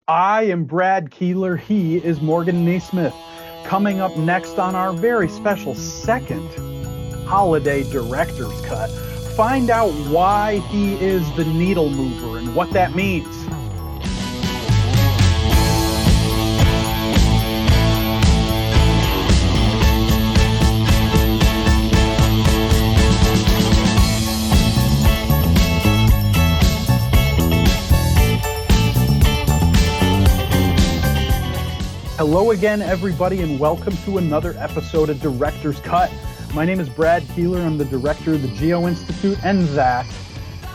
I am Brad Keelor. He is Morgan NeSmith. Coming up next on our very special second holiday director's cut, find out why he is the needle mover and what that means. Hello again, everybody, and welcome to another episode of Director's Cut. My name is Brad Keelor. I'm the director of the Geo-Institute, and that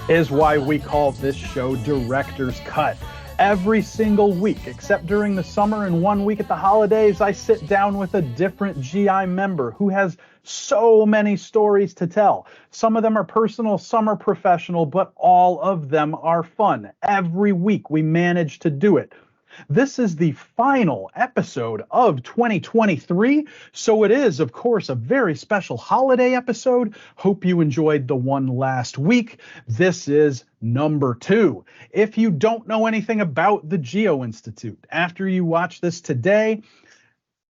is why we call this show Director's Cut. Every single week, except during the summer and 1 week at the holidays, I sit down with a different GI member who has so many stories to tell. Some of them are personal, some are professional, but all of them are fun. Every week we manage to do it. This is the final episode of 2023, so it is, of course, a very special holiday episode. Hope you enjoyed the one last week. This is number 2. If you don't know anything about the Geo-Institute, after you watch this today,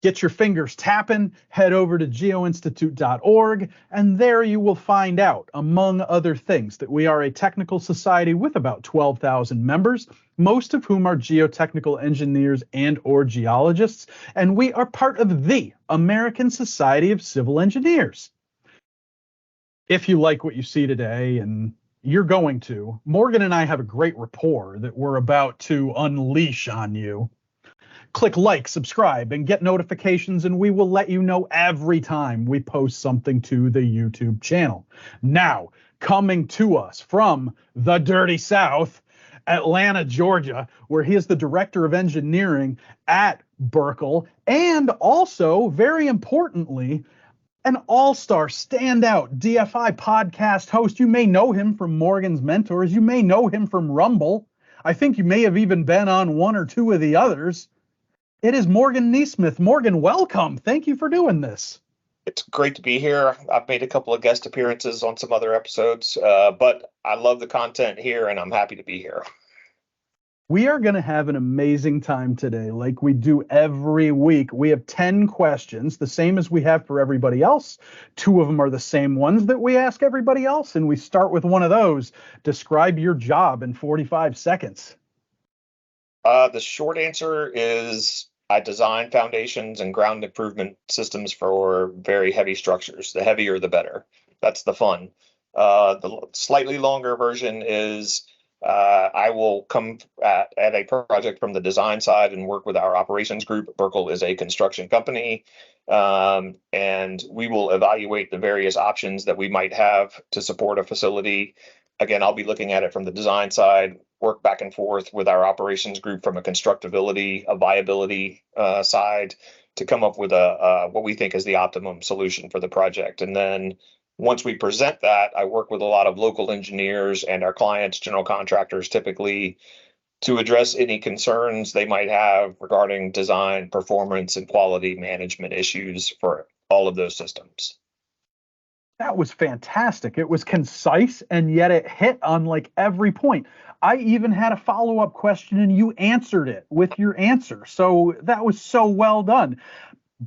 get your fingers tapping, head over to geoinstitute.org, and there you will find out, among other things, that we are a technical society with about 12,000 members, most of whom are geotechnical engineers and or geologists, and we are part of the American Society of Civil Engineers. If you like what you see today, and you're going to, Morgan and I have a great rapport that we're about to unleash on you. Click like, subscribe, and get notifications, and we will let you know every time we post something to the YouTube channel. Now, coming to us from the Dirty South, Atlanta, Georgia, where he is the director of engineering at Berkel, and also, very importantly, an all-star standout DFI podcast host. You may know him from Morgan's Mentors. You may know him from Rumble. I think you may have even been on one or two of the others. It is Morgan NeSmith. Morgan, welcome. Thank you for doing this. It's great to be here. I've made a couple of guest appearances on some other episodes, but I love the content here, and I'm happy to be here. We are going to have an amazing time today, like we do every week. We have 10 questions, the same as we have for everybody else. 2 of them are the same ones that we ask everybody else, and we start with one of those. Describe your job in 45 seconds. The short answer is I design foundations and ground improvement systems for very heavy structures. The heavier, the better. That's the fun. The slightly longer version is I will come at a project from the design side and work with our operations group. Berkel is a construction company, and we will evaluate the various options that we might have to support a facility. Again, I'll be looking at it from the design side, work back and forth with our operations group from a constructability, a viability side to come up with what we think is the optimum solution for the project. And then once we present that, I work with a lot of local engineers and our clients, general contractors, typically to address any concerns they might have regarding design, performance, and quality management issues for all of those systems. That was fantastic. It was concise, and yet it hit on like every point. I even had a follow-up question, and you answered it with your answer. So that was so well done.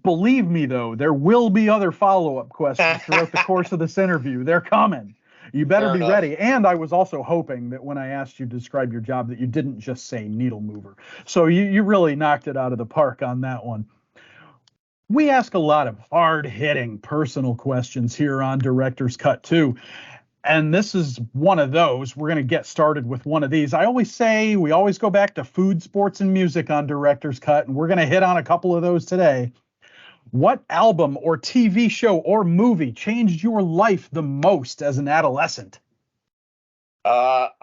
Believe me, though, there will be other follow-up questions throughout the course of this interview. They're coming. You better be ready. And I was also hoping that when I asked you to describe your job, that you didn't just say needle mover. So you really knocked it out of the park on that one. We ask a lot of hard-hitting personal questions here on Director's Cut 2. And this is one of those. We're going to get started with one of these. I always say we always go back to food, sports, and music on Director's Cut, and we're going to hit on a couple of those today. What album or TV show or movie changed your life the most as an adolescent?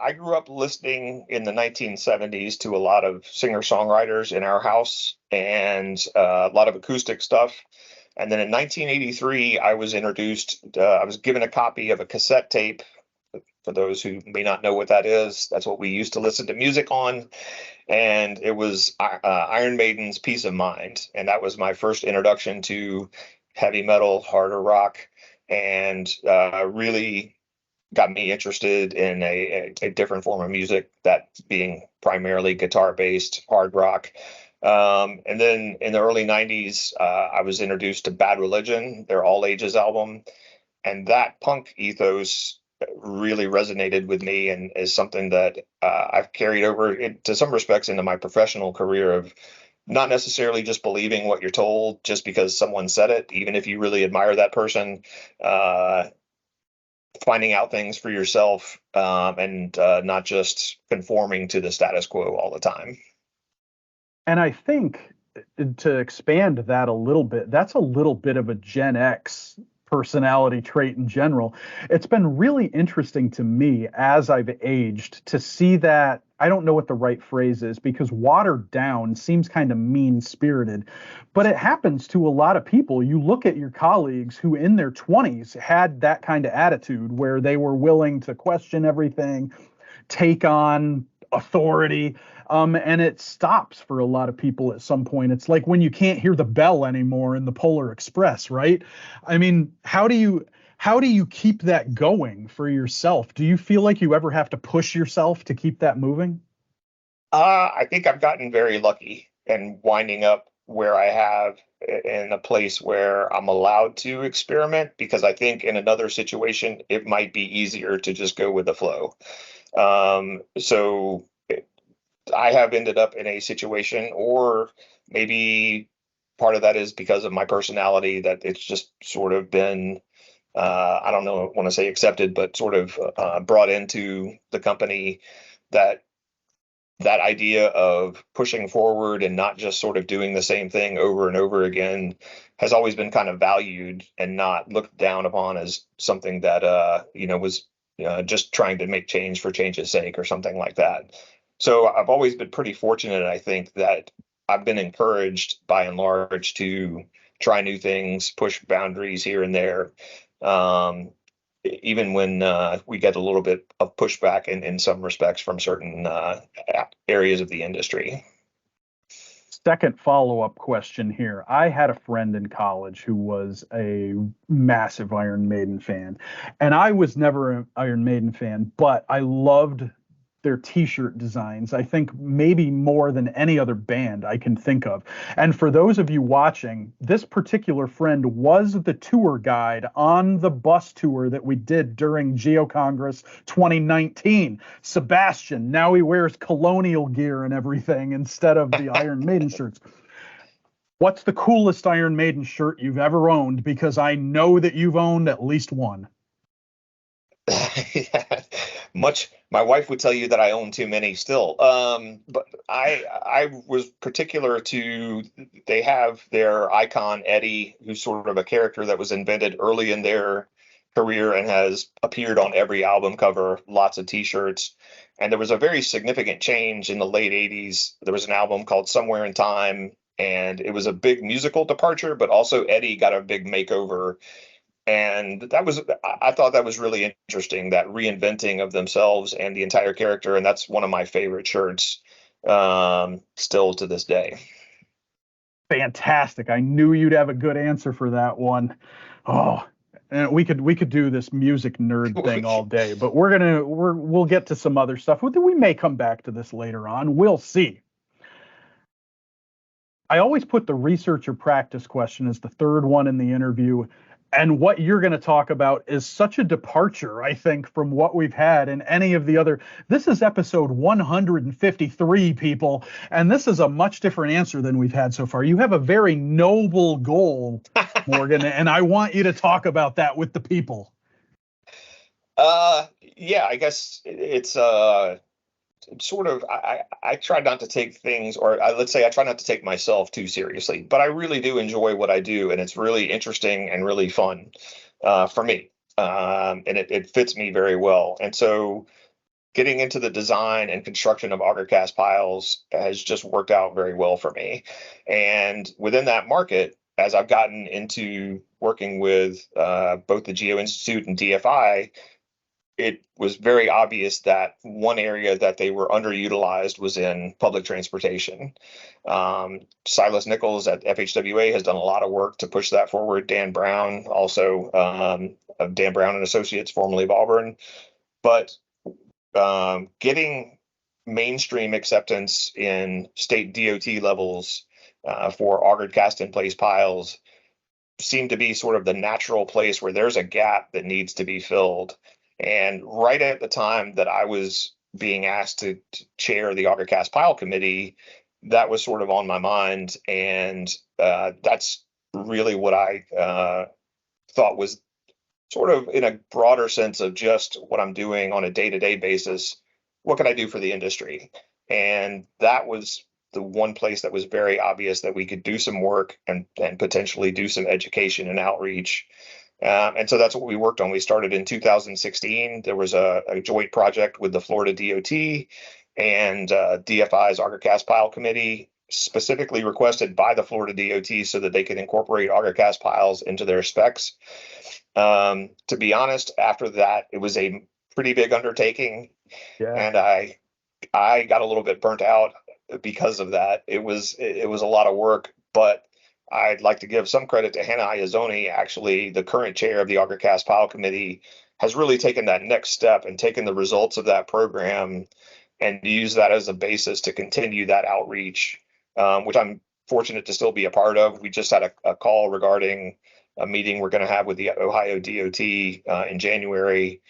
I grew up listening in the 1970s to a lot of singer-songwriters in our house and a lot of acoustic stuff. And then in 1983, I was given a copy of a cassette tape. For those who may not know what that is, that's what we used to listen to music on. And it was Iron Maiden's Peace of Mind. And that was my first introduction to heavy metal, harder rock, and really got me interested in a different form of music, that being primarily guitar-based hard rock. And then in the early 90s, I was introduced to Bad Religion, their All Ages album. And that punk ethos really resonated with me and is something that I've carried over to some respects into my professional career of not necessarily just believing what you're told just because someone said it, even if you really admire that person, finding out things for yourself, and not just conforming to the status quo all the time. And I think to expand that a little bit, that's a little bit of a Gen X personality trait in general. It's been really interesting to me as I've aged to see that. I don't know what the right phrase is because watered down seems kind of mean-spirited, but it happens to a lot of people. You look at your colleagues who in their 20s had that kind of attitude where they were willing to question everything, take on authority, and it stops for a lot of people at some point. It's like when you can't hear the bell anymore in the Polar Express, right? I mean, how do you keep that going for yourself? Do you feel like you ever have to push yourself to keep that moving? I think I've gotten very lucky and winding up where I have in a place where I'm allowed to experiment, because I think in another situation, it might be easier to just go with the flow. So I have ended up in a situation, or maybe part of that is because of my personality, that it's just sort of been, I don't know, want to say accepted, but sort of brought into the company, that idea of pushing forward and not just sort of doing the same thing over and over again has always been kind of valued and not looked down upon as something that, was just trying to make change for change's sake or something like that. So I've always been pretty fortunate, I think, that I've been encouraged by and large to try new things, push boundaries here and there, even when we get a little bit of pushback in some respects from certain areas of the industry. Second follow-up question here. I had a friend in college who was a massive Iron Maiden fan, and I was never an Iron Maiden fan, but I loved their t-shirt designs. I think maybe more than any other band I can think of. And for those of you watching, this particular friend was the tour guide on the bus tour that we did during Geo-Congress 2019. Sebastian, now he wears colonial gear and everything instead of the Iron Maiden shirts. What's the coolest Iron Maiden shirt you've ever owned? Because I know that you've owned at least one. Yeah, my wife would tell you that I own too many still. But I was particular to, they have their icon Eddie, who's sort of a character that was invented early in their career and has appeared on every album cover, lots of t-shirts. And there was a very significant change in the late 80s. There was an album called Somewhere in Time, and it was a big musical departure, but also Eddie got a big makeover. And I thought that was really interesting, that reinventing of themselves and the entire character. And that's one of my favorite shirts, still to this day. Fantastic. I knew you'd have a good answer for that one. Oh, and we could do this music nerd thing all day, but we'll get to some other stuff. We may come back to this later on. We'll see. I always put the research or practice question as the third one in the interview. And what you're going to talk about is such a departure, I think, from what we've had in any of the other. This is episode 153, people, and this is a much different answer than we've had so far. You have a very noble goal, Morgan, and I want you to talk about that with the people. Yeah, I guess it's sort of, I try not to take things, or let's say I try not to take myself too seriously, but I really do enjoy what I do, and it's really interesting and really fun for me, and it fits me very well. And so getting into the design and construction of auger cast piles has just worked out very well for me. And within that market, as I've gotten into working with both the Geo-Institute and DFI, it was very obvious that one area that they were underutilized was in public transportation. Silas Nichols at FHWA has done a lot of work to push that forward. Dan Brown, also of Dan Brown and Associates, formerly of Auburn. But getting mainstream acceptance in state DOT levels for augered cast in place piles seem to be sort of the natural place where there's a gap that needs to be filled. And right at the time that I was being asked to chair the auger cast pile committee, that was sort of on my mind. And that's really what I thought was sort of in a broader sense of just what I'm doing on a day-to-day basis. What can I do for the industry? And that was the one place that was very obvious that we could do some work and potentially do some education and outreach. And so that's what we worked on. We started in 2016. There was a joint project with the Florida DOT and DFI's Auger Cast Pile Committee, specifically requested by the Florida DOT so that they could incorporate auger cast piles into their specs. To be honest, after that, it was a pretty big undertaking. Yeah. And I got a little bit burnt out because of that. It was a lot of work, but I'd like to give some credit to Hannah Iazoni, actually, the current chair of the Auger Cast Pile Committee, has really taken that next step and taken the results of that program and use that as a basis to continue that outreach, which I'm fortunate to still be a part of. We just had a call regarding a meeting we're going to have with the Ohio DOT in January.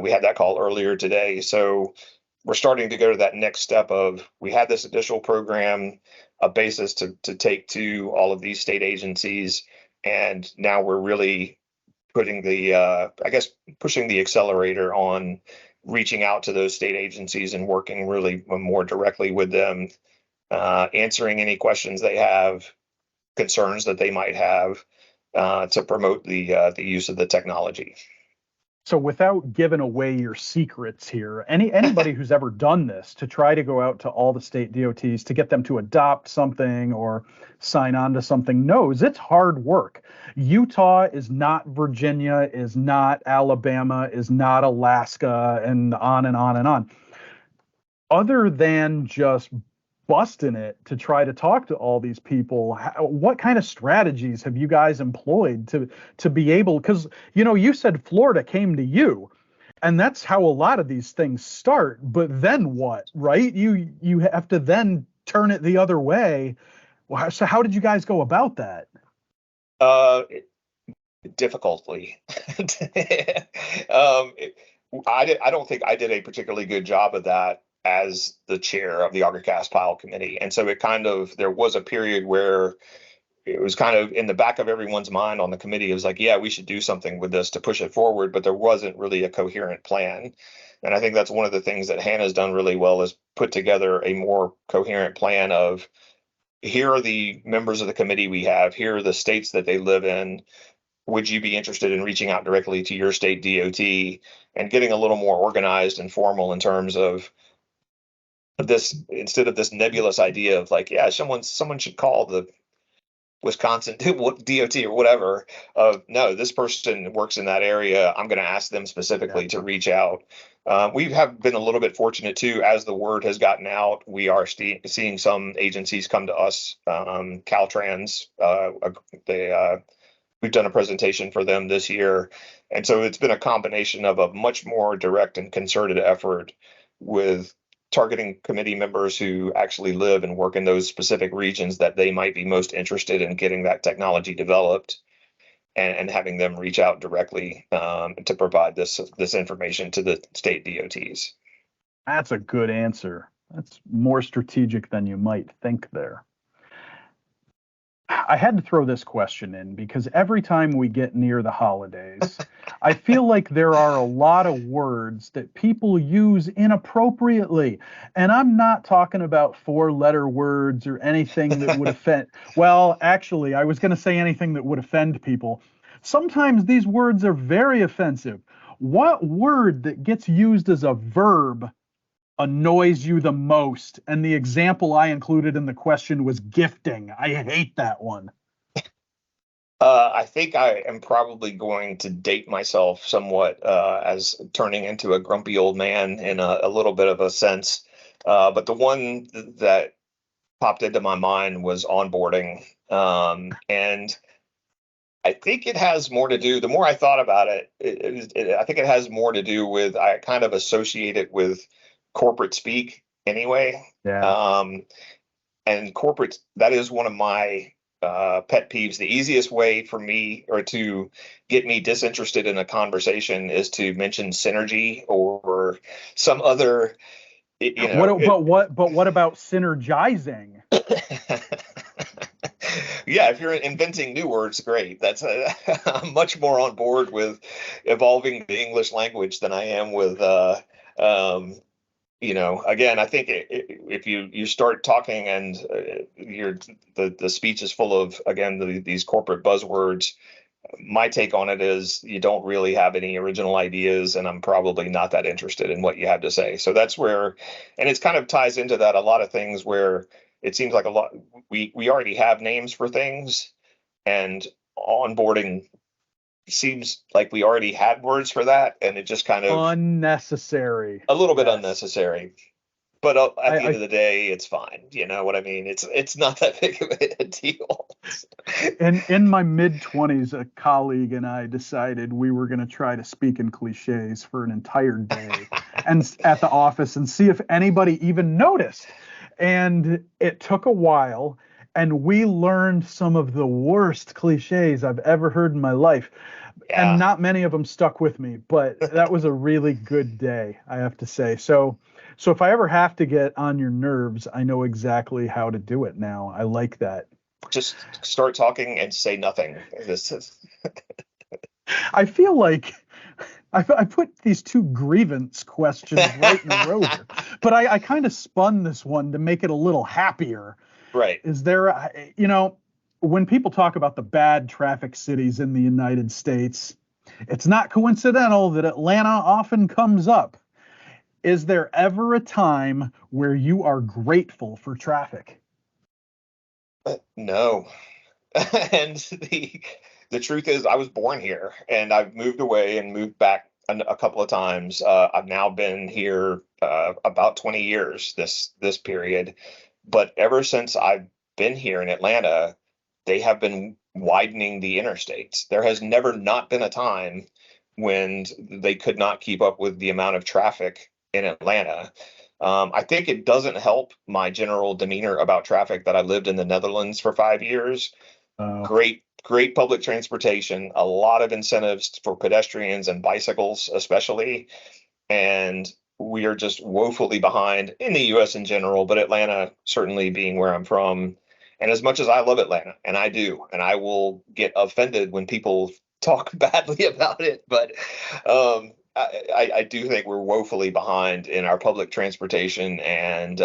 We had that call earlier today. So we're starting to go to that next step of, we had this additional program, a basis to take to all of these state agencies. And now we're really putting pushing the accelerator on reaching out to those state agencies and working really more directly with them, answering any questions they have, concerns that they might have, to promote the use of the technology. So without giving away your secrets here, anybody who's ever done this to try to go out to all the state DOTs to get them to adopt something or sign on to something knows it's hard work. Utah is not Virginia, is not Alabama, is not Alaska, and on and on and on. Other than just busting it to try to talk to all these people, what kind of strategies have you guys employed to be able, because you said Florida came to you, and that's how a lot of these things start, but then what, right? You have to then turn it the other way. So how did you guys go about that? Difficultly. I don't think I did a particularly good job of that as the chair of the Auger Cast Pile Committee. And so there was a period where it was kind of in the back of everyone's mind on the committee. It was like, yeah, we should do something with this to push it forward, but there wasn't really a coherent plan. And I think that's one of the things that Hannah's done really well, is put together a more coherent plan of, here are the members of the committee we have, here are the states that they live in. Would you be interested in reaching out directly to your state DOT and getting a little more organized and formal in terms of this, instead of this nebulous idea of like, yeah, someone should call the Wisconsin DOT or whatever, of no, this person works in that area, I'm going to ask them specifically to reach out. We have been a little bit fortunate too, as the word has gotten out. We are seeing some agencies come to us. Caltrans, we've done a presentation for them this year. And so it's been a combination of a much more direct and concerted effort with targeting committee members who actually live and work in those specific regions that they might be most interested in getting that technology developed, and having them reach out directly to provide this information to the state DOTs. That's a good answer. That's more strategic than you might think there. I had to throw this question in because every time we get near the holidays, I feel like there are a lot of words that people use inappropriately. And I'm not talking about 4-letter words or anything that would offend. Well, actually, I was going to say anything that would offend people. Sometimes these words are very offensive. What word that gets used as a verb annoys you the most? And the example I included in the question was gifting. I hate that one. I think I am probably going to date myself somewhat as turning into a grumpy old man in a little bit of a sense. But the one that popped into my mind was onboarding. And I think it has more to do, the more I thought about it, I think it has more to do with, I kind of associate it with corporate speak. anyway. Yeah. And corporate, that is one of my pet peeves. The easiest way for me or to get me disinterested in a conversation is to mention synergy or some other, you know, But what about synergizing? yeah, if you're inventing new words, great. That's I'm much more on board with evolving the English language than I am with um, again, I think if you start talking and the speech is full of, again, these corporate buzzwords, my take on it is you don't really have any original ideas, and I'm probably not that interested in what you have to say. So that's where, and it's kind of ties into that, a lot of things where it seems like a lot we already have names for things, and onboarding seems like we already had words for that, and it just kind of Unnecessary. a little bit Yes. unnecessary. But at the end I of the day, it's fine. You know what I mean? It's not that big of a deal. in my mid-20s, a colleague and I decided we were going to try to speak in cliches for an entire day and at the office and see if anybody even noticed. And it took a while, and we learned some of the worst cliches I've ever heard in my life. And Yeah, not many of them stuck with me, but that was a really good day, I have to say. So if I ever have to get on your nerves, I know exactly how to do it now. I like that. just start talking and say nothing. This is I feel like I put these two grievance questions right in a row here, but I kind of spun this one to make it a little happier. right. Is there, when people talk about the bad traffic cities in the United States, it's not coincidental that Atlanta often comes up. Is there ever a time where you are grateful for traffic? No. And the truth is, I was born here, and I've moved away and moved back a couple of times. I've now been here about 20 years this period, but ever since I've been here in Atlanta, they have been widening the interstates. There has never not been a time when they could not keep up with the amount of traffic in Atlanta. I think it doesn't help my general demeanor about traffic that I lived in the Netherlands for 5 years. Uh, Great public transportation, a lot of incentives for pedestrians and bicycles, especially. And we are just woefully behind in the US in general, but Atlanta certainly being where I'm from. And as much as I love Atlanta, and I do, and I will get offended when people talk badly about it, but I do think we're woefully behind in our public transportation and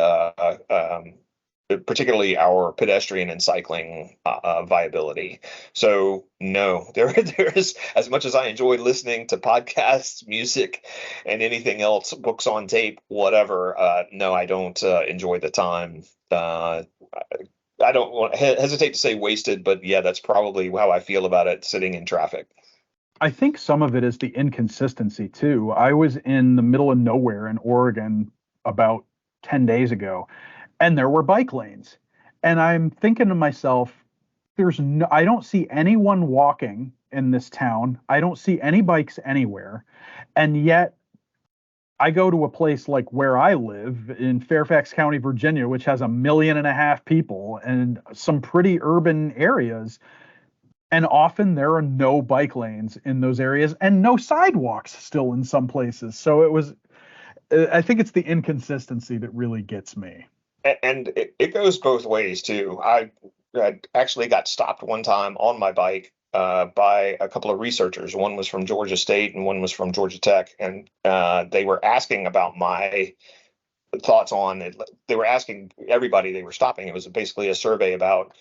particularly our pedestrian and cycling viability. So no, there's as much as I enjoy listening to podcasts, music, and anything else, books on tape, whatever. No, I don't enjoy the time. I don't hesitate to say wasted, but yeah, that's probably how I feel about it sitting in traffic. I think some of it is the inconsistency too. I was in the middle of nowhere in Oregon about 10 days ago, and there were bike lanes. And I'm thinking to myself, I don't see anyone walking in this town. I don't see any bikes anywhere. And yet I go to a place like where I live in Fairfax County, Virginia, which has 1.5 million people and some pretty urban areas. And often there are no bike lanes in those areas and no sidewalks still in some places. So I think it's the inconsistency that really gets me. And it goes both ways too. I actually got stopped one time on my bike by a couple of researchers. One was from Georgia State and one was from Georgia Tech, and they were asking about my thoughts on it. They were asking everybody they were stopping. It was basically a survey about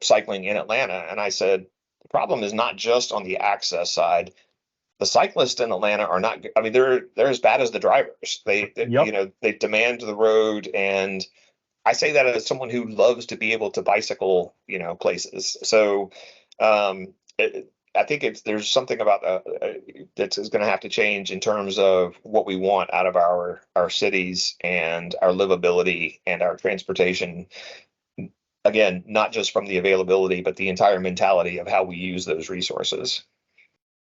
cycling in Atlanta, and I said the problem is not just on the access side. The cyclists in Atlanta are not. I mean, they're as bad as the drivers. Yep. They demand the road, and I say that as someone who loves to be able to bicycle, places. So, I think there's something about that is going to have to change in terms of what we want out of our cities and our livability and our transportation. Again, not just from the availability, but the entire mentality of how we use those resources.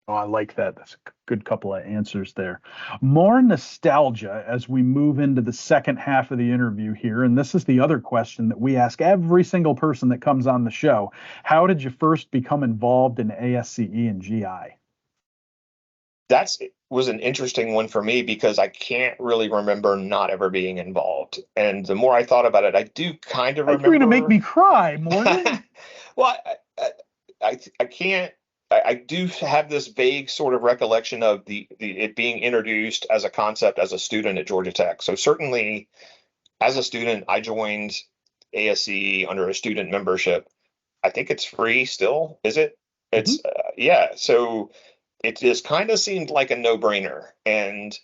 Oh, I like that. That's a good couple of answers there. More nostalgia as we move into the second half of the interview here. And this is the other question that we ask every single person that comes on the show. How did you first become involved in ASCE and GI? That was an interesting one for me because I can't really remember not ever being involved. And the more I thought about it, I do kind of You're going to make remember. me cry, Morgan. Well, I can't. I do have this vague sort of recollection of the it being introduced as a concept as a student at Georgia Tech. So certainly, as a student, I joined ASCE under a student membership. I think it's free still, is it? It's yeah. So it just kind of seemed like a no-brainer. And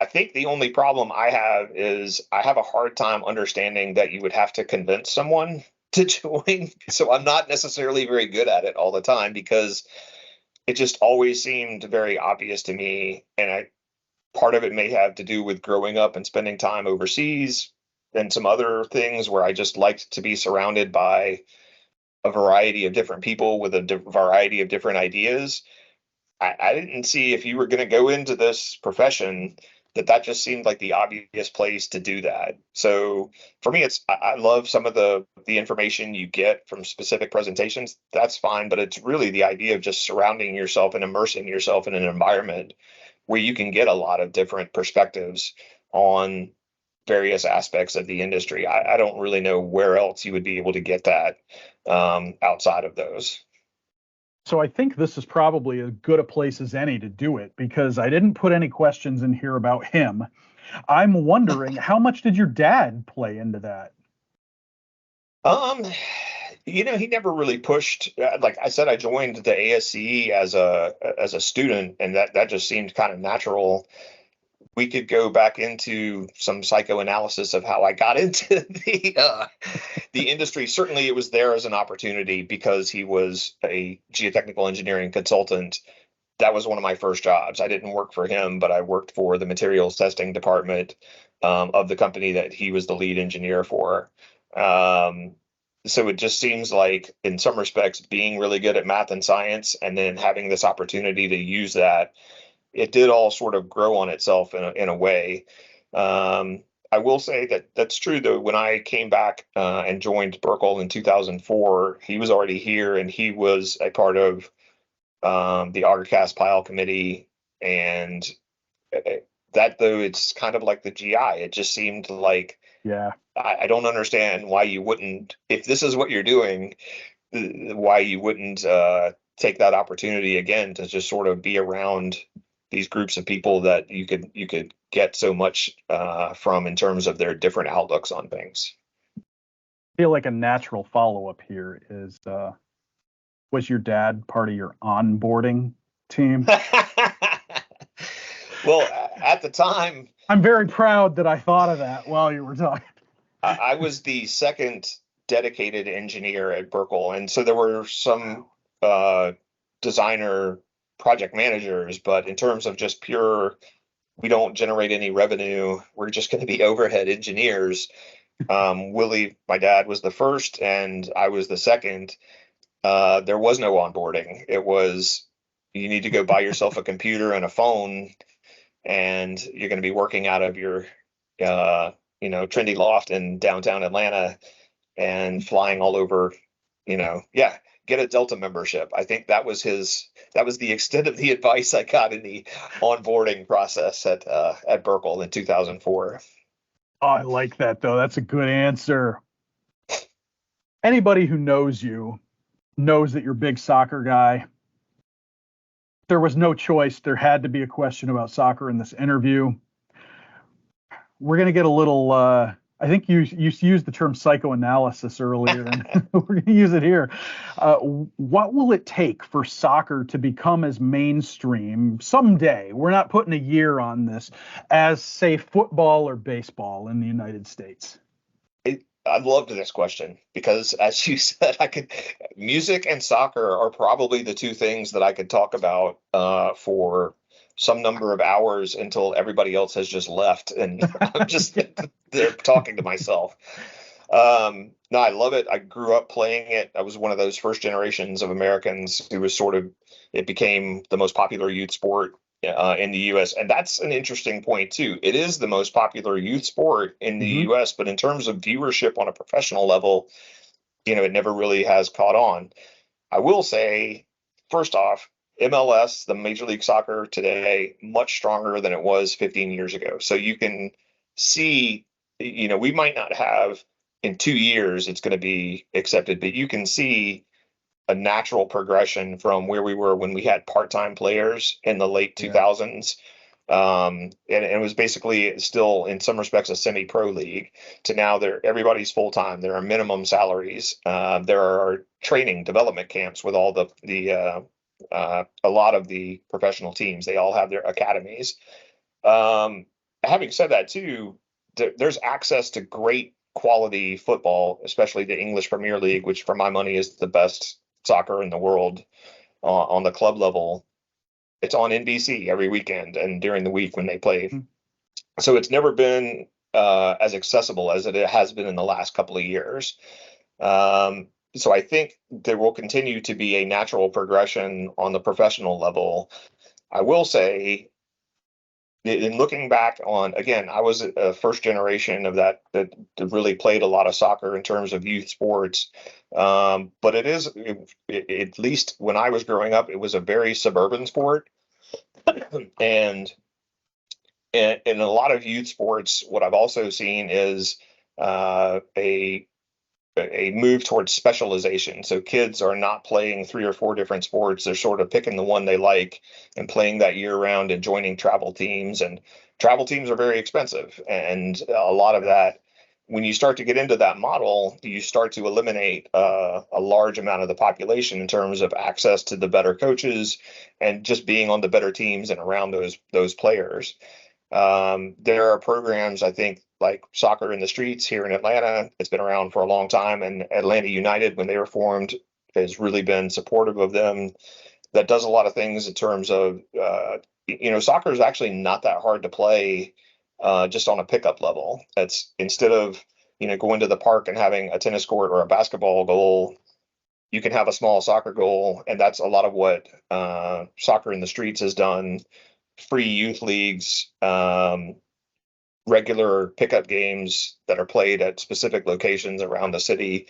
I think the only problem I have is I have a hard time understanding that you would have to convince someone to join. So I'm not necessarily very good at it all the time because it just always seemed very obvious to me. And part of it may have to do with growing up and spending time overseas and some other things where I just liked to be surrounded by a variety of different people with a variety of different ideas. I didn't see if you were going to go into this profession that just seemed like the obvious place to do that. So for me, I love some of the information you get from specific presentations. That's fine, but it's really the idea of just surrounding yourself and immersing yourself in an environment where you can get a lot of different perspectives on various aspects of the industry. I don't really know where else you would be able to get that outside of those. So I think this is probably as good a place as any to do it because I didn't put any questions in here about him. I'm wondering, how much did your dad play into that? He never really pushed. Like I said, I joined the ASCE as a student, and that just seemed kind of natural. We could go back into some psychoanalysis of how I got into the industry. Certainly, it was there as an opportunity because he was a geotechnical engineering consultant. That was one of my first jobs. I didn't work for him, but I worked for the materials testing department of the company that he was the lead engineer for. So it just seems like, in some respects, being really good at math and science, and then having this opportunity to use that, it did all sort of grow on itself in a way. I will say that that's true, though. When I came back and joined Berkel in 2004, he was already here, and he was a part of the Augercast Pile Committee. And that, though, it's kind of like the GI. It just seemed like, Yeah. I don't understand why you wouldn't, if this is what you're doing, why you wouldn't take that opportunity again to just sort of be around these groups of people that you could get so much from in terms of their different outlooks on things. I feel like a natural follow-up here is, was your dad part of your onboarding team? Well, at the time, I'm very proud that I thought of that while you were talking. I was the second dedicated engineer at Berkel, and so there were some designer project managers, but in terms of just pure, we don't generate any revenue, we're just going to be overhead engineers. Willie, my dad, was the first, and I was the second. There was no onboarding. It was, you need to go buy yourself a computer and a phone, and you're going to be working out of your trendy loft in downtown Atlanta and flying all over, get a Delta membership. I think that was the extent of the advice I got in the onboarding process at Berkel in 2004. Oh, I like that, though. That's a good answer. Anybody who knows you knows that you're a big soccer guy. There was no choice. There had to be a question about soccer in this interview. We're going to get a little, I think you used the term psychoanalysis earlier, and we're going to use it here. What will it take for soccer to become as mainstream someday? We're not putting a year on this, as, say, football or baseball in the United States. I loved this question because, as you said, music and soccer are probably the two things that I could talk about for some number of hours until everybody else has just left and I'm just there talking to myself. No, I love it. I grew up playing it. I was one of those first generations of Americans who was it became the most popular youth sport in the U.S. And that's an interesting point too. It is the most popular youth sport in the Hmm. U.S., but in terms of viewership on a professional level, it never really has caught on. I will say, first off, MLS, the Major League Soccer today, much stronger than it was 15 years ago. So you can see, we might not have in 2 years it's going to be accepted, but you can see a natural progression from where we were when we had part-time players in the late Yeah. 2000s. And it was basically still in some respects a semi-pro league to now everybody's full-time. There are minimum salaries. There are training development camps with all a lot of the professional teams. They all have their academies. Having said that too, there's access to great quality football, especially the English Premier League, which for my money is the best soccer in the world on the club level. It's on NBC every weekend and during the week when they play. So it's never been as accessible as it has been in the last couple of years. So I think there will continue to be a natural progression on the professional level. I will say, in looking back on, again, I was a first generation of that really played a lot of soccer in terms of youth sports. But at least when I was growing up, it was a very suburban sport. And in a lot of youth sports, what I've also seen is a move towards specialization. So kids are not playing 3 or 4 different sports. They're sort of picking the one they like and playing that year round and joining travel teams. And travel teams are very expensive. And a lot of that, when you start to get into that model, you start to eliminate a large amount of the population in terms of access to the better coaches and just being on the better teams and around those players. There are programs, I think, like Soccer in the Streets here in Atlanta. It's been around for a long time, and Atlanta United, when they were formed, has really been supportive of them. That does a lot of things in terms of, soccer is actually not that hard to play just on a pickup level. That's instead of, going to the park and having a tennis court or a basketball goal, you can have a small soccer goal, and that's a lot of what Soccer in the Streets has done. Free youth leagues, regular pickup games that are played at specific locations around the city.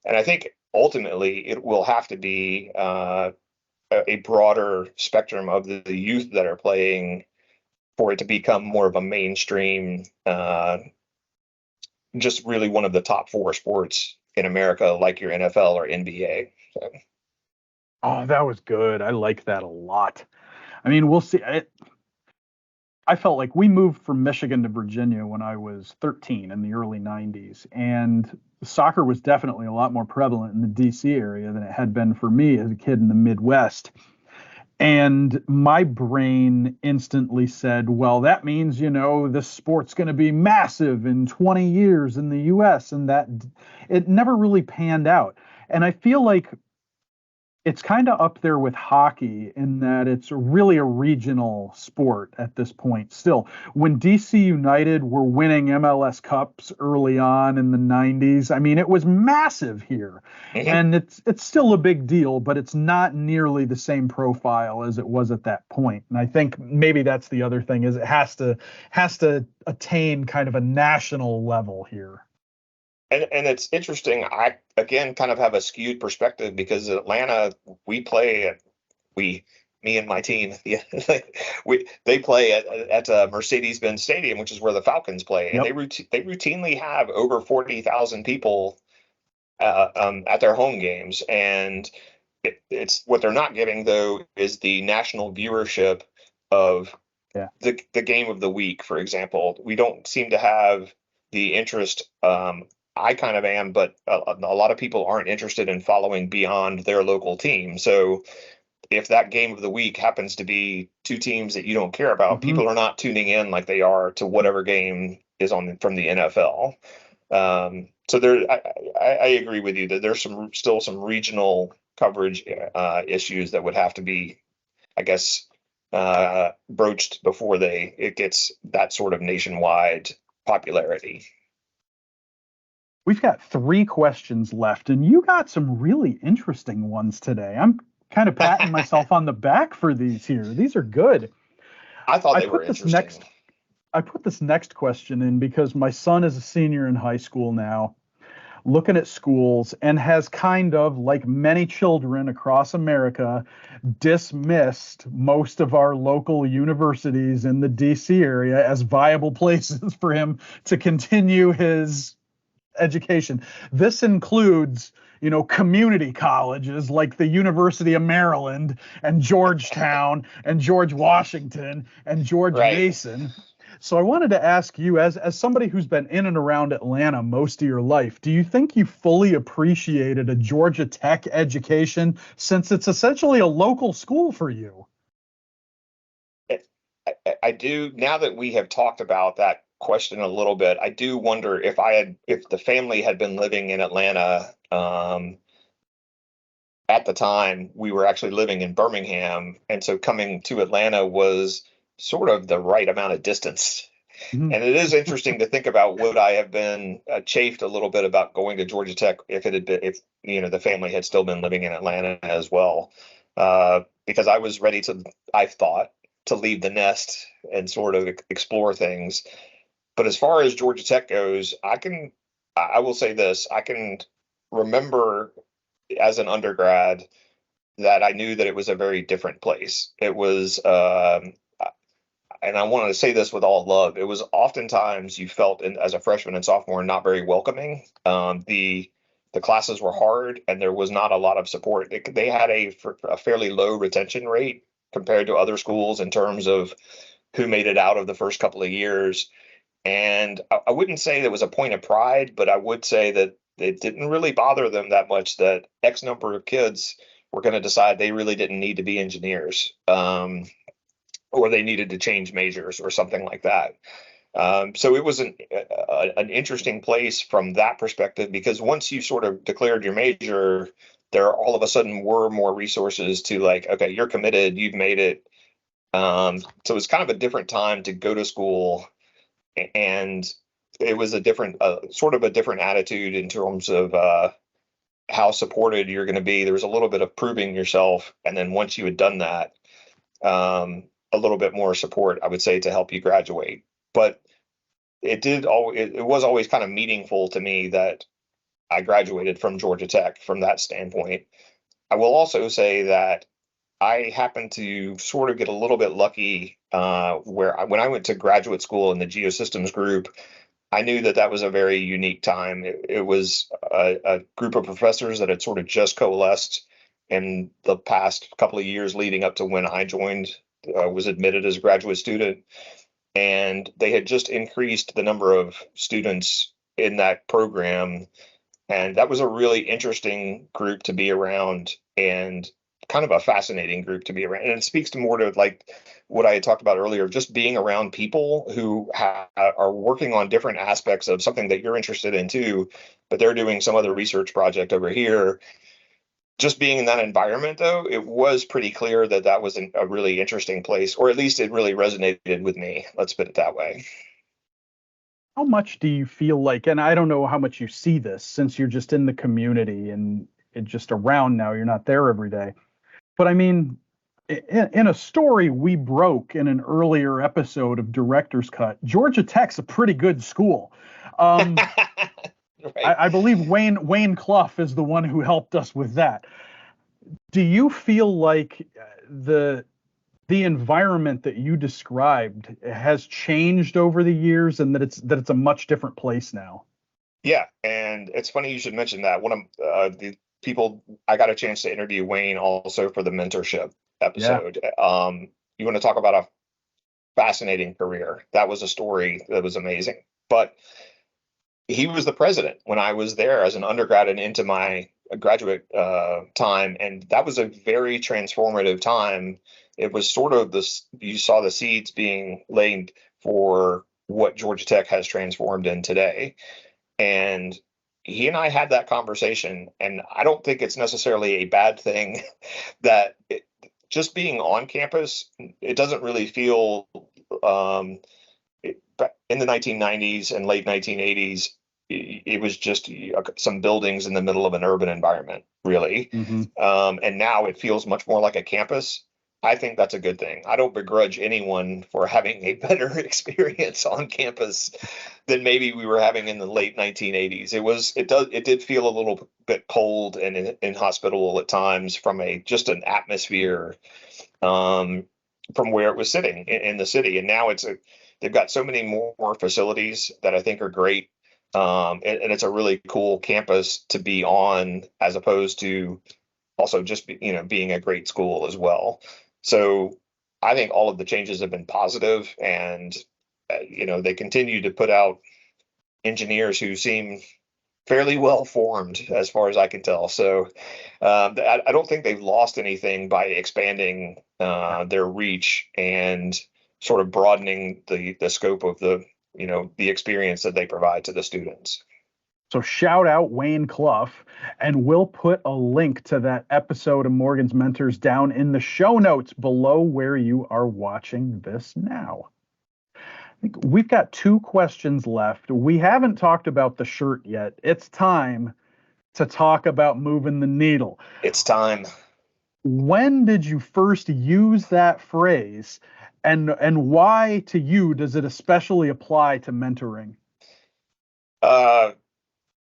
And I think ultimately it will have to be a broader spectrum of the youth that are playing for it to become more of a mainstream, just really one of the top 4 sports in America, like your NFL or NBA. So. Oh, that was good. I like that a lot. I mean, we'll see. I felt like we moved from Michigan to Virginia when I was 13 in the early 90s, and soccer was definitely a lot more prevalent in the DC area than it had been for me as a kid in the Midwest. And my brain instantly said, well, that means, this sport's going to be massive in 20 years in the US, and that it never really panned out. And I feel like it's kind of up there with hockey in that it's really a regional sport at this point still. When DC United were winning MLS Cups early on in the 90s, I mean, it was massive here. Mhm. And it's still a big deal, but it's not nearly the same profile as it was at that point. And I think maybe that's the other thing is it has to attain kind of a national level here. And it's interesting. I again kind of have a skewed perspective because Atlanta, we play at we me and my team, yeah, they play at Mercedes-Benz Stadium, which is where the Falcons play, and Yep. they routinely have over 40,000 people at their home games, and it's what they're not getting though is the national viewership of Yeah. the game of the week, for example. We don't seem to have the interest. I kind of am, but a lot of people aren't interested in following beyond their local team. So if that game of the week happens to be 2 teams that you don't care about, Hmm. people are not tuning in like they are to whatever game is on from the NFL. So I agree with you that there's still some regional coverage issues that would have to be, I guess, broached before it gets that sort of nationwide popularity. We've got 3 questions left, and you got some really interesting ones today. I'm kind of patting myself on the back for these here. These are good. I thought I they were put this interesting. next I put this next question in because my son is a senior in high school now, looking at schools, and has kind of, like many children across America, dismissed most of our local universities in the DC area as viable places for him to continue his education. This includes, community colleges like the University of Maryland and Georgetown and George Washington and George Right. Mason. So I wanted to ask you, as somebody who's been in and around Atlanta most of your life, do you think you fully appreciated a Georgia Tech education since it's essentially a local school for you? I do, now that we have talked about that question a little bit, I do wonder if the family had been living in Atlanta, at the time we were actually living in Birmingham. And so coming to Atlanta was sort of the right amount of distance. Mhm. And it is interesting to think about, would I have been chafed a little bit about going to Georgia Tech if it had been, if the family had still been living in Atlanta as well, because I was ready to, I thought, to leave the nest and sort of explore things. But as far as Georgia Tech goes, I will say this: I can remember as an undergrad that I knew that it was a very different place. It was, and I wanted to say this with all love, it was oftentimes you felt as a freshman and sophomore not very welcoming. The classes were hard, and there was not a lot of support. They had a fairly low retention rate compared to other schools in terms of who made it out of the first couple of years. And I wouldn't say there was a point of pride, but I would say that it didn't really bother them that much that X number of kids were going to decide they really didn't need to be engineers, or they needed to change majors or something like that. So it was an interesting place from that perspective, because once you sort of declared your major, there all of a sudden were more resources to, like, okay, you're committed, you've made it. So it was kind of a different time to go to school, and it was a different, sort of a different attitude in terms of how supported you're going to be. There was a little bit of proving yourself, and then once you had done that, a little bit more support, I would say, to help you graduate. But it was always kind of meaningful to me that I graduated from Georgia Tech from that standpoint. I will also say that I happened to sort of get a little bit lucky, when I went to graduate school in the Geosystems group. I knew that that was a very unique time. It was a group of professors that had sort of just coalesced in the past couple of years leading up to when I joined, was admitted as a graduate student. And they had just increased the number of students in that program. And that was a really interesting group to be around, and kind of a fascinating group to be around. And it speaks to more to, like, what I had talked about earlier, just being around people who are working on different aspects of something that you're interested in too, but they're doing some other research project over here. Just being in that environment, though, it was pretty clear that that was a really interesting place, or at least it really resonated with me. Let's put it that way. How much do you feel like, and I don't know how much you see this since you're just in the community and it just around now, you're not there every day. But I mean, in a story we broke in an earlier episode of Director's Cut, Georgia Tech's a pretty good school. Um, Right. I believe Wayne Clough is the one who helped us with that. Do you feel like the environment that you described has changed over the years, and that it's a much different place now? Yeah, and it's funny you should mention that. One of the people I got a chance to interview Wayne also for the mentorship Yeah. episode. You want to talk about a fascinating career? That was a story that was amazing. But he was the president when I was there as an undergrad and into my graduate time, and that was a very transformative time. It was sort of this, you saw the seeds being laid for what Georgia Tech has transformed in today. And he and I had that conversation, and I don't think it's necessarily a bad thing that just being on campus, it doesn't really feel, in the 1990s and late 1980s, it was just some buildings in the middle of an urban environment, really. Mm-hmm. And now it feels much more like a campus. I think that's a good thing. I don't begrudge anyone for having a better experience on campus than maybe we were having in the late 1980s. It did feel a little bit cold and inhospitable at times from just an atmosphere from where it was sitting in the city. And now they've got so many more facilities that I think are great. And it's a really cool campus to be on, as opposed to also just being a great school as well. So I think all of the changes have been positive, and they continue to put out engineers who seem fairly well formed as far as I can tell. So I don't think they've lost anything by expanding their reach and sort of broadening the scope of the experience that they provide to the students. So shout out Wayne Clough, and we'll put a link to that episode of Morgan's Mentors down in the show notes below where you are watching this now. I think we've got 2 questions left. We haven't talked about the shirt yet. It's time to talk about moving the needle. It's time. When did you first use that phrase, and why to you does it especially apply to mentoring?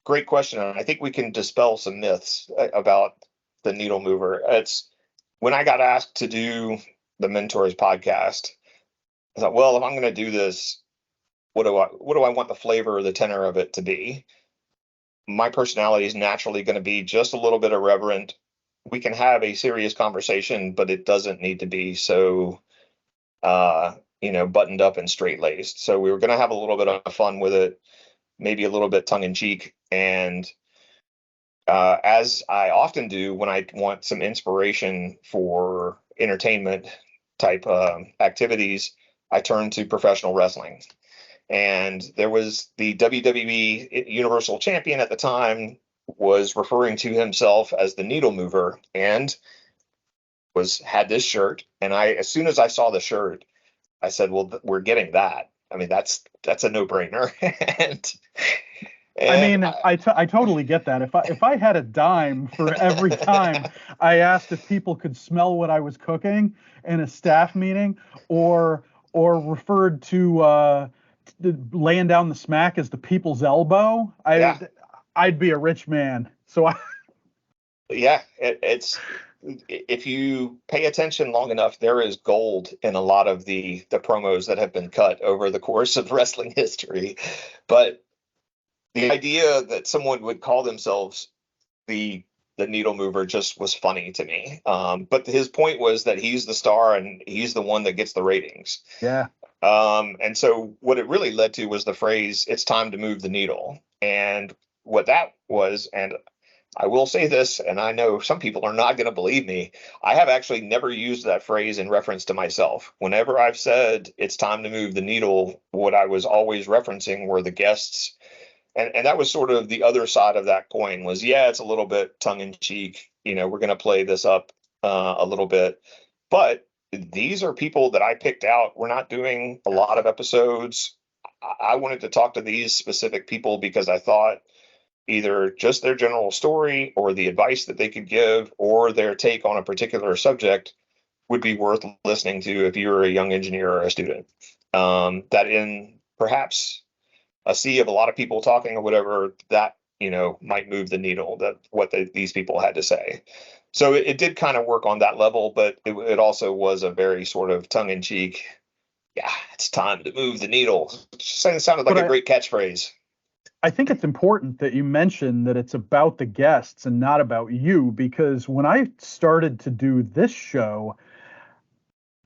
Great question. I think we can dispel some myths about the needle mover. It's when I got asked to do the Mentors podcast, I thought, well, if I'm going to do this, what do I want the flavor or the tenor of it to be? My personality is naturally going to be just a little bit irreverent. We can have a serious conversation, but it doesn't need to be so, buttoned up and straight laced. So we were going to have a little bit of fun with it, maybe a little bit tongue in cheek. And as I often do when I want some inspiration for entertainment type activities, I turn to professional wrestling. And there was the WWE Universal Champion at the time was referring to himself as the needle mover, and had this shirt. And as soon as I saw the shirt, I said, well, we're getting that. I mean, that's a no-brainer. I mean, I totally get that. If I had a dime for every time I asked if people could smell what I was cooking in a staff meeting, or referred to laying down the smack as the people's elbow, I'd be a rich man. So it's if you pay attention long enough, there is gold in a lot of the promos that have been cut over the course of wrestling history. But the idea that someone would call themselves the needle mover just was funny to me. But his point was that he's the star and he's the one that gets the ratings. Yeah. And so what it really led to was the phrase, "It's time to move the needle." And what that was, and I will say this, and I know some people are not going to believe me, I have actually never used that phrase in reference to myself. Whenever I've said it's time to move the needle, what I was always referencing were the guests. And that was sort of the other side of that coin was, it's a little bit tongue in cheek. We're going to play this up a little bit. But these are people that I picked out. We're not doing a lot of episodes. I wanted to talk to these specific people because I thought either just their general story or the advice that they could give or their take on a particular subject would be worth listening to if you're a young engineer or a student. That in perhaps a sea of a lot of people talking or whatever, that might move the needle, that what these people had to say. So it did kind of work on that level, but it also was a very sort of tongue-in-cheek, it's time to move the needle. It sounded like a great catchphrase. I think it's important that you mention that it's about the guests and not about you, because when I started to do this show,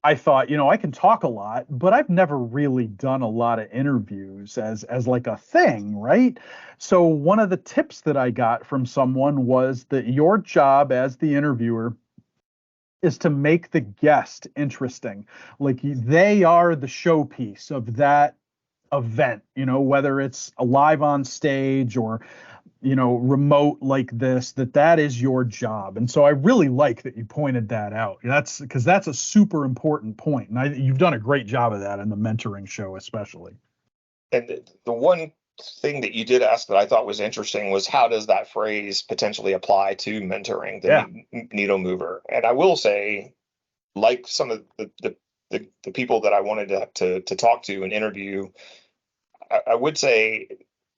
I thought, I can talk a lot, but I've never really done a lot of interviews as like a thing, right? So one of the tips that I got from someone was that your job as the interviewer is to make the guest interesting. Like they are the showpiece of that event, whether it's a live on stage or remote like this, that is your job. And so I really like that you pointed that out. That's because that's a super important point. And you've done a great job of that in the mentoring show, especially. And the one thing that you did ask that I thought was interesting was how does that phrase potentially apply to mentoring the needle mover? And I will say, like some of the people that I wanted to talk to and interview, I would say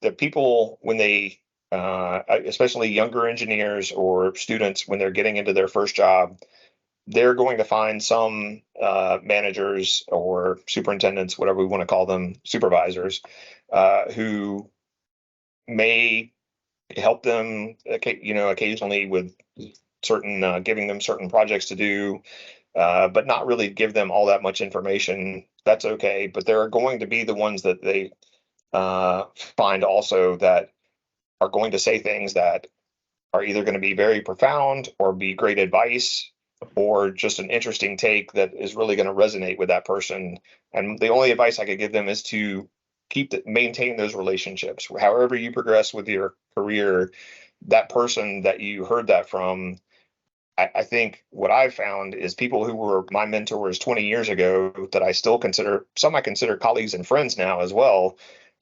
that people, when they, especially younger engineers or students, when they're getting into their first job, they're going to find some managers or superintendents, whatever we want to call them, supervisors, who may help them, occasionally with certain, giving them certain projects to do, but not really give them all that much information. That's okay. But there are going to be the ones that they find also that are going to say things that are either going to be very profound or be great advice or just an interesting take that is really going to resonate with that person. And the only advice I could give them is to maintain those relationships. However you progress with your career, that person that you heard that from, I think what I've found is people who were my mentors 20 years ago that I still consider, some I consider colleagues and friends now as well,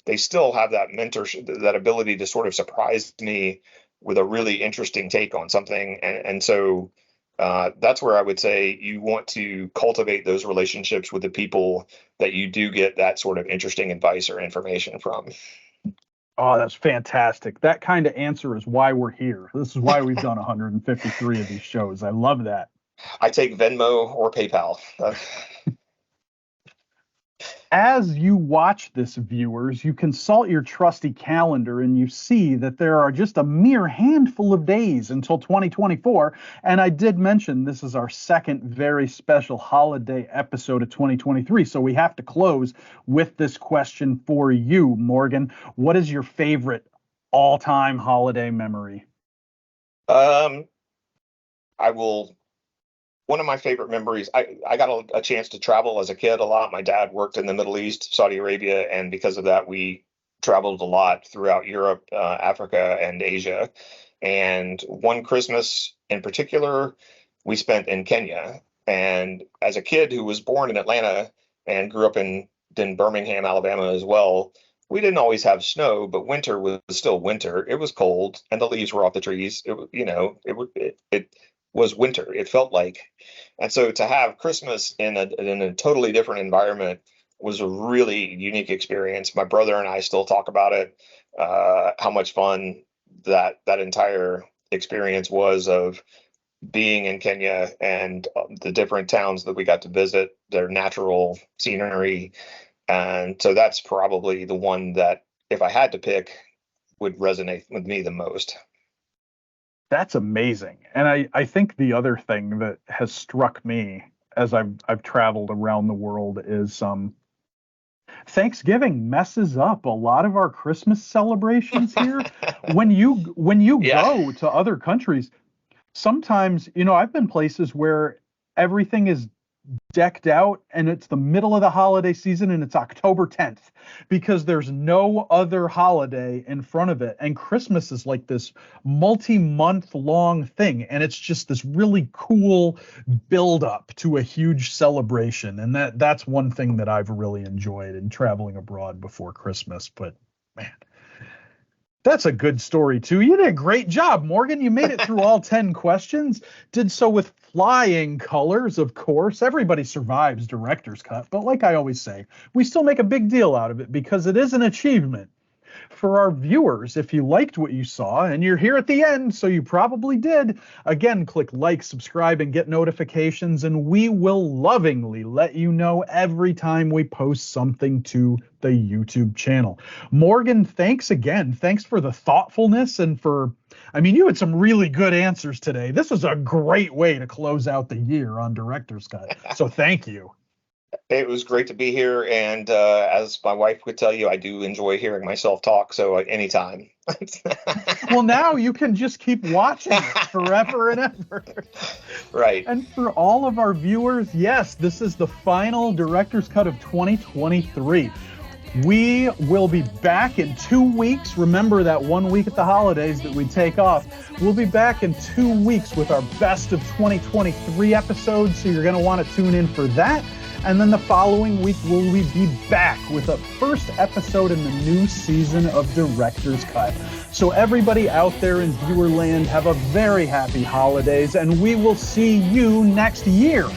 they still have that mentorship, that ability to sort of surprise me with a really interesting take on something. And so that's where I would say you want to cultivate those relationships with the people that you do get that sort of interesting advice or information from. Oh, that's fantastic. That kind of answer is why we're here. This is why we've done 153 of these shows. I love that. I take Venmo or PayPal. As you watch this, viewers, you consult your trusty calendar and you see that there are just a mere handful of days until 2024. And I did mention this is our second very special holiday episode of 2023. So we have to close with this question for you, Morgan. What is your favorite all-time holiday memory? One of my favorite memories, I got a chance to travel as a kid a lot. My dad worked in the Middle East, Saudi Arabia, and because of that, we traveled a lot throughout Europe, Africa, and Asia. And one Christmas in particular, we spent in Kenya. And as a kid who was born in Atlanta and grew up in Birmingham, Alabama as well, we didn't always have snow, but winter was still winter. It was cold, and the leaves were off the trees. It was winter, it felt like. And so to have Christmas in a totally different environment was a really unique experience. My brother and I still talk about it, how much fun that entire experience was of being in Kenya and the different towns that we got to visit, their natural scenery. And so that's probably the one that, if I had to pick, would resonate with me the most. That's amazing. And I think the other thing that has struck me as I've traveled around the world is Thanksgiving messes up a lot of our Christmas celebrations here. When you go to other countries, sometimes, I've been places where everything is decked out and it's the middle of the holiday season and it's October 10th because there's no other holiday in front of it. And Christmas is like this multi-month long thing. And it's just this really cool build up to a huge celebration. And that's one thing that I've really enjoyed in traveling abroad before Christmas. But man, that's a good story, too. You did a great job, Morgan. You made it through all 10 questions. Did so with flying colors, of course. Everybody survives director's cut. But like I always say, we still make a big deal out of it because it is an achievement. For our viewers, if you liked what you saw, and you're here at the end, so you probably did, again, click like, subscribe, and get notifications, and we will lovingly let you know every time we post something to the YouTube channel. Morgan, thanks again. Thanks for the thoughtfulness and you had some really good answers today. This was a great way to close out the year on Director's Cut, so thank you. It was great to be here, and as my wife would tell you, I do enjoy hearing myself talk, so anytime. Well, now you can just keep watching it forever and ever. Right. And for all of our viewers, yes, this is the final Director's Cut of 2023. We will be back in 2 weeks. Remember that 1 week at the holidays that we take off. We'll be back in 2 weeks with our best of 2023 episodes, so you're going to want to tune in for that. And then the following week, will we be back with a first episode in the new season of Director's Cut. So everybody out there in viewerland, have a very happy holidays, and we will see you next year.